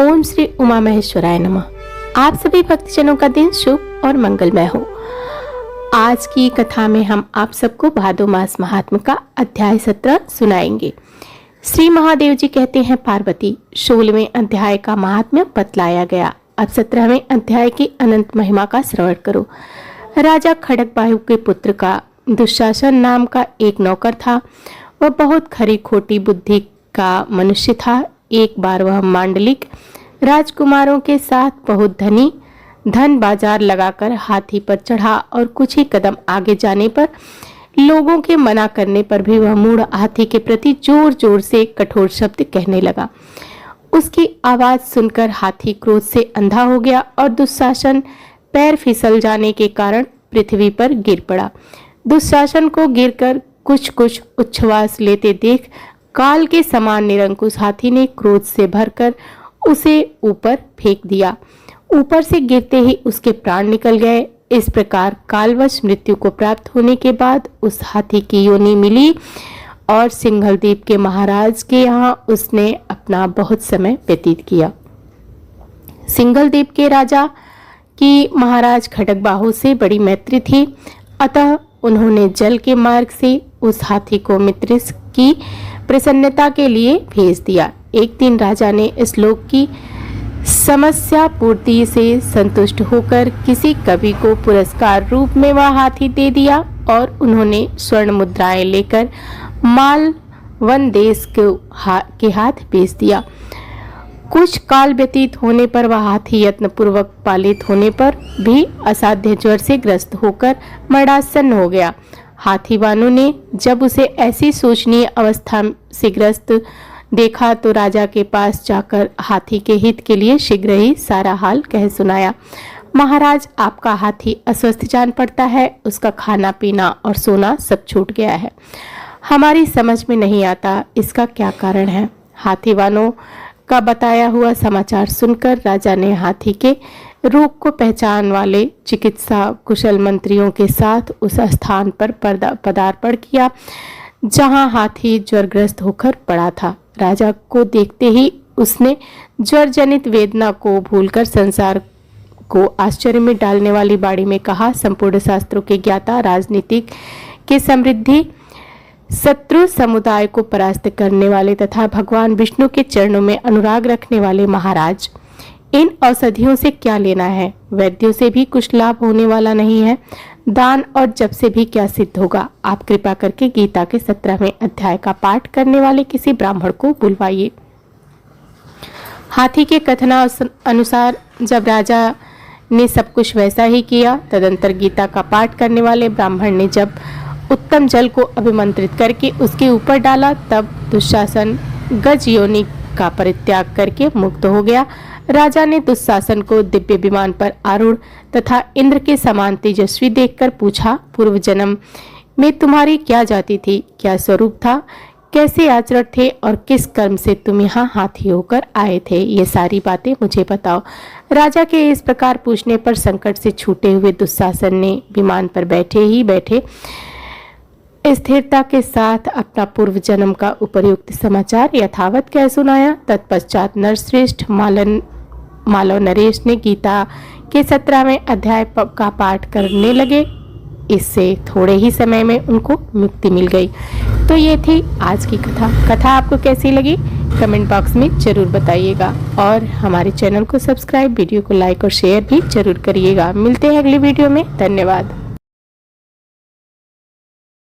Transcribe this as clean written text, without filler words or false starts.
ओम श्री उमा महेश्वराय नमः। आप सभी भक्तजनों का दिन शुभ और मंगलमय हो। आज की कथा में हम आप सबको भादो मास महात्म्य का अध्याय 17 सुनाएंगे। श्री महादेव जी कहते हैं पार्वती, 16वें अध्याय का महात्म्य बतलाया गया। अब 17वें अध्याय की अनंत महिमा का श्रवण करो। राजा खड़गबाहु के पुत्र का दुशासन नाम का एक नौकर था। वह बहुत खरी खोटी बुद्धि का मनुष्य था। एक बार वह मांडलिक राजकुमारों के साथ बहुत धन बाजार लगाकर हाथी पर चढ़ा और कुछ ही कदम आगे जाने पर लोगों के मना करने पर भी वह मूढ़ हाथी के प्रति जोर जोर से कठोर शब्द कहने लगा। उसकी आवाज सुनकर हाथी क्रोध से अंधा हो गया और दुशासन पैर फिसल जाने के कारण पृथ्वी पर गिर पड़ा। दुशासन को गिरकर कुछ कुछ उच्छ्वास लेते देख काल के समान निरंकुश हाथी ने क्रोध से भरकर उसे ऊपर फेंक दिया। ऊपर से गिरते ही उसके प्राण निकल गए। इस प्रकार कालवश मृत्यु को प्राप्त होने के बाद उस हाथी की योनि मिली और सिंघलदीप के महाराज के यहाँ उसने अपना बहुत समय व्यतीत किया। सिंघलदीप के राजा की महाराज खड़गबाहु से बड़ी मैत्री थी, अतः उन्होंने जल के मार्ग से उस हाथी को मित्र की प्रसन्नता के लिए भेज दिया। एक दिन राजा ने इस लोक की समस्या पूर्ति से संतुष्ट होकर किसी कवि को पुरस्कार रूप में वह हाथी दे दिया और उन्होंने स्वर्ण मुद्राएं लेकर मालवन देश के हाथ भेज दिया। कुछ काल व्यतीत होने पर वह हाथी यत्न पूर्वक पालित होने पर भी असाध्य ज्वर से ग्रस्त होकर मरणासन्न हो गया। हाथी वानों ने जब उसे ऐसी शोचनीय अवस्था से ग्रस्त देखा तो राजा के पास जाकर हाथी के हित के लिए शीघ्र ही सारा हाल कह सुनाया। महाराज, आपका हाथी अस्वस्थ जान पड़ता है, उसका खाना पीना और सोना सब छूट गया है। हमारी समझ में नहीं आता इसका क्या कारण है। हाथी वालों का बताया हुआ समाचार सुनकर राजा ने हाथी के रोग को पहचान वाले चिकित्सा कुशल मंत्रियों के साथ उस स्थान पर पदार्पण किया जहां हाथी ज्वरग्रस्त होकर पड़ा था। राजा को देखते ही उसने ज्वर जनित वेदना को भूलकर संसार को आश्चर्य में डालने वाली बाणी में कहा, संपूर्ण शास्त्रों के ज्ञाता, राजनीतिक के समृद्धि, शत्रु समुदाय को परास्त करने वाले तथा भगवान विष्णु के चरणों में अनुराग रखने वाले महाराज, इन औषधियों से क्या लेना है? वैद्यों से भी कुछ लाभ होने वाला नहीं है। दान और जप से भी क्या सिद्ध होगा? आप कृपा करके गीता के 17वें अध्याय का पाठ करने वाले किसी ब्राह्मण को बुलवाइए। हाथी के कथनानुसार जब राजा ने सब कुछ वैसा ही किया, तदंतर गीता का पाठ करने वाले ब्राह्मण ने जब उत्तम जल को अभिमंत्रित करके उसके ऊपर डाला, तब दुशासन गज योनि का परित्याग करके मुक्त हो गया। राजा ने दुशासन को दिव्य विमान पर आरूढ़ तथा इंद्र के समान तेजस्वी देखकर पूछा, पूर्व जन्म में तुम्हारी क्या जाति थी, क्या स्वरूप था, कैसे आचरण थे और किस कर्म से तुम यहाँ हाथी होकर आए थे? ये सारी बातें मुझे बताओ। राजा के इस प्रकार पूछने पर संकट से छूटे हुए दुशासन ने विमान पर बैठे ही बैठे स्थिरता के साथ अपना पूर्व जन्म का उपर्युक्त समाचार यथावत कह सुनाया। तत्पश्चात नरश्रेष्ठ मालव नरेश ने गीता के 17वें अध्याय का पाठ करने लगे। इससे थोड़े ही समय में उनको मुक्ति मिल गई। तो ये थी आज की कथा आपको कैसी लगी कमेंट बॉक्स में जरूर बताइएगा और हमारे चैनल को सब्सक्राइब, वीडियो को लाइक और शेयर भी जरूर करिएगा। मिलते हैं अगली वीडियो में। धन्यवाद।